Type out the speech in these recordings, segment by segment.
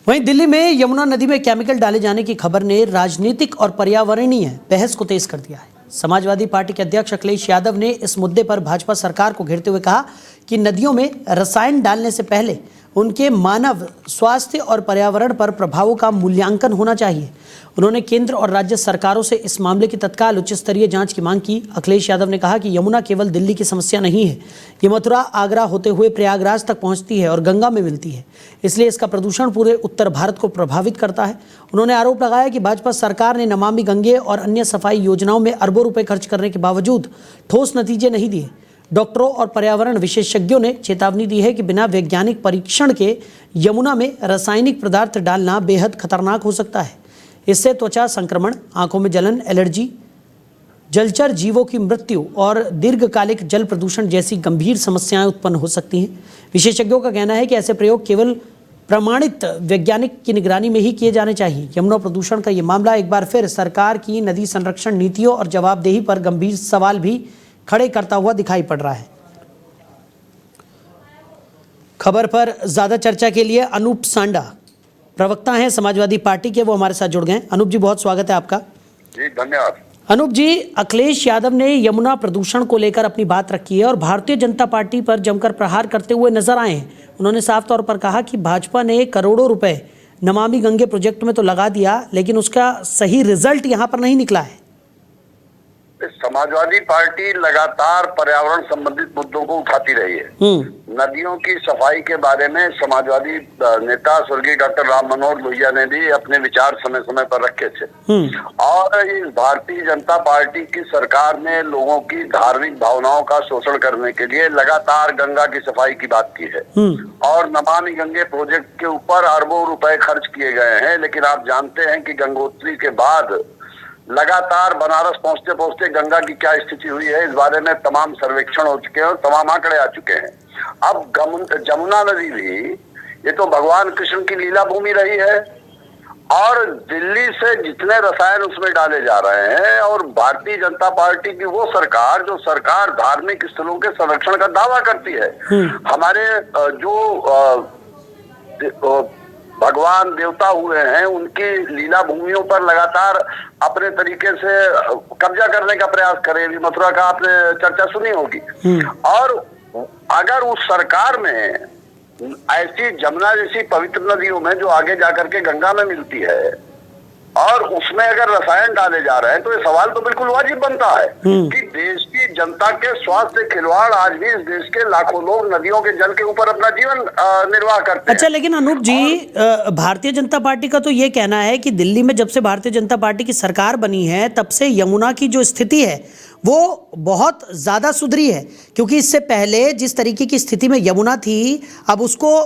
वहीं दिल्ली में यमुना नदी में केमिकल डाले जाने की खबर ने राजनीतिक और पर्यावरणीय बहस को तेज कर दिया है। समाजवादी पार्टी के अध्यक्ष अखिलेश यादव ने इस मुद्दे पर भाजपा सरकार को घेरते हुए कहा कि नदियों में रसायन डालने से पहले उनके मानव स्वास्थ्य और पर्यावरण पर प्रभावों का मूल्यांकन होना चाहिए। उन्होंने केंद्र और राज्य सरकारों से इस मामले की तत्काल उच्च स्तरीय जांच की मांग की। अखिलेश यादव ने कहा कि यमुना केवल दिल्ली की समस्या नहीं है, ये मथुरा आगरा होते हुए प्रयागराज तक पहुंचती है और गंगा में मिलती है, इसलिए इसका प्रदूषण पूरे उत्तर भारत को प्रभावित करता है। उन्होंने आरोप लगाया कि भाजपा सरकार ने नमामि गंगे और अन्य सफाई योजनाओं में अरबों रुपए खर्च करने के बावजूद ठोस नतीजे नहीं दिए। डॉक्टरों और पर्यावरण विशेषज्ञों ने चेतावनी दी है कि बिना वैज्ञानिक परीक्षण के यमुना में रासायनिक पदार्थ डालना बेहद खतरनाक हो सकता है। इससे त्वचा संक्रमण, आंखों में जलन, एलर्जी, जलचर जीवों की मृत्यु और दीर्घकालिक जल प्रदूषण जैसी गंभीर समस्याएं उत्पन्न हो सकती हैं। विशेषज्ञों का कहना है कि ऐसे प्रयोग केवल प्रमाणित वैज्ञानिक की निगरानी में ही किए जाने चाहिए। यमुना प्रदूषण का ये मामला एक बार फिर सरकार की नदी संरक्षण नीतियों और जवाबदेही पर गंभीर सवाल भी खड़े करता हुआ दिखाई पड़ रहा है। खबर पर ज्यादा चर्चा के लिए अनूप सांडा प्रवक्ता हैं समाजवादी पार्टी के, वो हमारे साथ जुड़ गए। अनूप जी, बहुत स्वागत है आपका। जी धन्यवाद। अनूप जी, अखिलेश यादव ने यमुना प्रदूषण को लेकर अपनी बात रखी है और भारतीय जनता पार्टी पर जमकर प्रहार करते हुए नजर आए हैं। उन्होंने साफ तौर पर कहा कि भाजपा ने करोड़ों रुपए नमामि गंगे प्रोजेक्ट में तो लगा दिया, लेकिन उसका सही रिजल्ट यहाँ पर नहीं निकला है। समाजवादी पार्टी लगातार पर्यावरण संबंधित मुद्दों को उठाती रही है। नदियों की सफाई के बारे में समाजवादी नेता स्वर्गीय डॉक्टर राम मनोहर लोहिया ने भी अपने विचार समय समय पर रखे थे। और इस भारतीय जनता पार्टी की सरकार ने लोगों की धार्मिक भावनाओं का शोषण करने के लिए लगातार गंगा की सफाई की बात की है और नमामि गंगे प्रोजेक्ट के ऊपर अरबों रुपए खर्च किए गए हैं। लेकिन आप जानते हैं कि गंगोत्री के बाद लगातार बनारस पहुंचते पहुंचते गंगा की क्या स्थिति हुई है, इस बारे में तमाम सर्वेक्षण हो चुके हैं और तमाम आंकड़े आ चुके हैं। अब जमुना नदी भी ये तो भगवान कृष्ण की लीला भूमि रही है और दिल्ली से जितने रसायन उसमें डाले जा रहे हैं और भारतीय जनता पार्टी की वो सरकार जो सरकार धार्मिक स्थलों के संरक्षण का दावा करती है, हमारे जो भगवान देवता हुए हैं उनकी लीला भूमियों पर लगातार अपने तरीके से कब्जा करने का प्रयास करे। मथुरा का आपने चर्चा सुनी होगी। और अगर उस सरकार में ऐसी जमुना जैसी पवित्र नदियों में जो आगे जाकर के गंगा में मिलती है और उसमें अगर रसायन डाले जा रहे हैं तो ये सवाल तो बिल्कुल वाजिब बनता है कि देश की जनता के स्वास्थ्य खिलवाड़ आज भी इस देश के लाखों लोग नदियों के जल के ऊपर अपना जीवन निर्वाह करते हैं। अच्छा, लेकिन अनूप जी, भारतीय जनता पार्टी का तो ये कहना है कि दिल्ली में जब से भारतीय जनता पार्टी की सरकार बनी है तब से यमुना की जो स्थिति है वो बहुत ज्यादा सुधरी है, क्योंकि इससे पहले जिस तरीके की स्थिति में यमुना थी अब उसको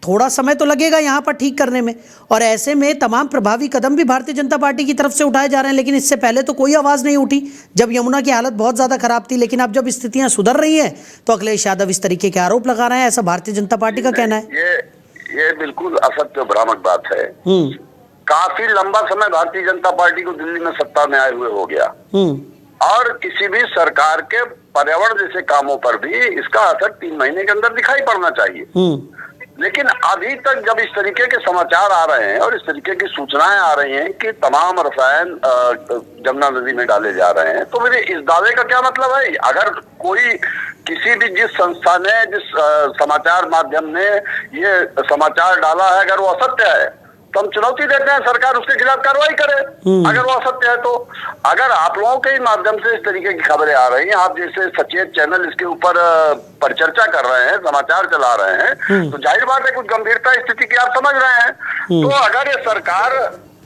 थोड़ा समय तो लगेगा यहाँ पर ठीक करने में, और ऐसे में तमाम प्रभावी कदम भी भारतीय जनता पार्टी की तरफ से उठाए जा रहे हैं। लेकिन इससे पहले तो कोई आवाज नहीं उठी जब यमुना की हालत बहुत ज्यादा खराब थी। लेकिन अब जब स्थितियां सुधर रही हैं तो अखिलेश यादव इस तरीके के आरोप लगा रहे हैं, ऐसा भारतीय जनता पार्टी का कहना है। ये बिल्कुल असत्य भ्रामक बात है। काफी लंबा समय भारतीय जनता पार्टी को दिल्ली में सत्ता में आए हुए हो गया और किसी भी सरकार के पर्यावरण जैसे कामों पर भी इसका असर 3 महीने के अंदर दिखाई पड़ना चाहिए। लेकिन अभी तक जब इस तरीके के समाचार आ रहे हैं और इस तरीके की सूचनाएं आ रही हैं कि तमाम रसायन जमुना नदी में डाले जा रहे हैं, तो मेरे इस दावे का क्या मतलब है? अगर कोई किसी भी जिस संस्था ने जिस समाचार माध्यम ने ये समाचार डाला है अगर वो असत्य है तो हम चुनौती देते हैं सरकार उसके खिलाफ कार्रवाई करे। अगर वो असत्य है तो अगर आप लोगों के ही माध्यम से इस तरीके की खबरें आ रही हैं, आप जैसे सचेत चैनल इसके ऊपर परिचर्चा कर रहे हैं, समाचार चला रहे हैं, तो जाहिर बात है कुछ गंभीरता स्थिति की आप समझ रहे हैं। तो अगर ये सरकार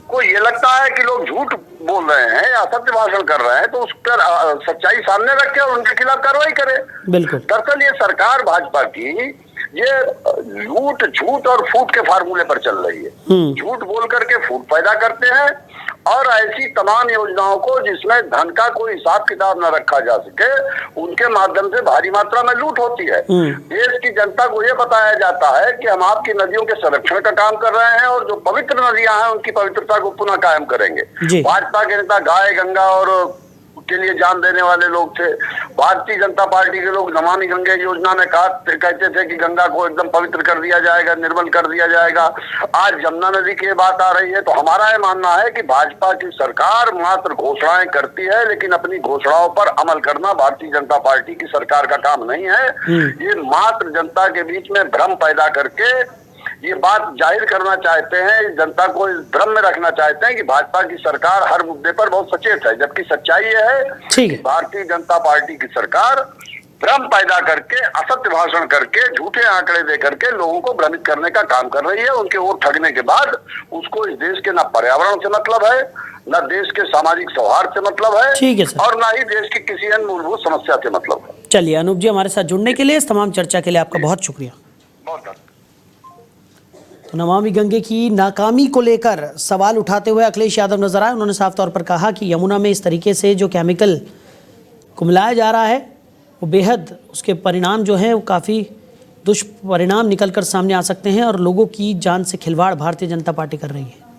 को ये लगता है कि लोग झूठ बोल रहे हैं या असत्य भाषण कर रहे हैं तो उस पर सच्चाई सामने रखे और उनके खिलाफ कार्रवाई करे। दरअसल ये सरकार भाजपा की ये लूट, झूठ और फूट के फार्मूले पर चल रही है। झूठ बोल करके फूट पैदा करते हैं और ऐसी तमाम योजनाओं को जिसमें धन का कोई हिसाब किताब न रखा जा सके उनके माध्यम से भारी मात्रा में लूट होती है। देश की जनता को ये बताया जाता है कि हम आपकी नदियों के संरक्षण का काम कर रहे हैं और जो पवित्र नदियां हैं उनकी पवित्रता को पुनः कायम करेंगे। भाजपा के नेता गाय, गंगा और के लिए जान देने वाले लोग थे। भारतीय जनता पार्टी के लोग नमामि गंगे योजना में कहते थे कि गंगा को एकदम पवित्र कर दिया जाएगा, निर्मल कर दिया जाएगा। आज जमुना नदी की बात आ रही है तो हमारा यह मानना है कि भाजपा की सरकार मात्र घोषणाएं करती है, लेकिन अपनी घोषणाओं पर अमल करना भारतीय जनता पार्टी की सरकार का काम नहीं है। ये मात्र जनता के बीच में भ्रम पैदा करके ये बात जाहिर करना चाहते हैं, जनता को इस भ्रम में रखना चाहते हैं कि भाजपा की सरकार हर मुद्दे पर बहुत सचेत है, जबकि सच्चाई ये है कि भारतीय जनता पार्टी की सरकार भ्रम पैदा करके, असत्य भाषण करके, झूठे आंकड़े दे करके लोगों को भ्रमित करने का काम कर रही है। उनके वोट ठगने के बाद उसको इस देश के न पर्यावरण से मतलब है, न देश के सामाजिक सौहार्द से मतलब है, ठीक है सर, और न ही देश की किसी अन्य मूलभूत समस्या से मतलब है। चलिए अनूप जी, हमारे साथ जुड़ने के लिए, इस तमाम चर्चा के लिए आपका बहुत शुक्रिया। बहुत तो नमामि गंगे की नाकामी को लेकर सवाल उठाते हुए अखिलेश यादव नजर आए। उन्होंने साफ तौर पर कहा कि यमुना में इस तरीके से जो केमिकल को मिलाया जा रहा है वो बेहद, उसके परिणाम जो हैं वो काफ़ी दुष्परिणाम निकल कर सामने आ सकते हैं और लोगों की जान से खिलवाड़ भारतीय जनता पार्टी कर रही है।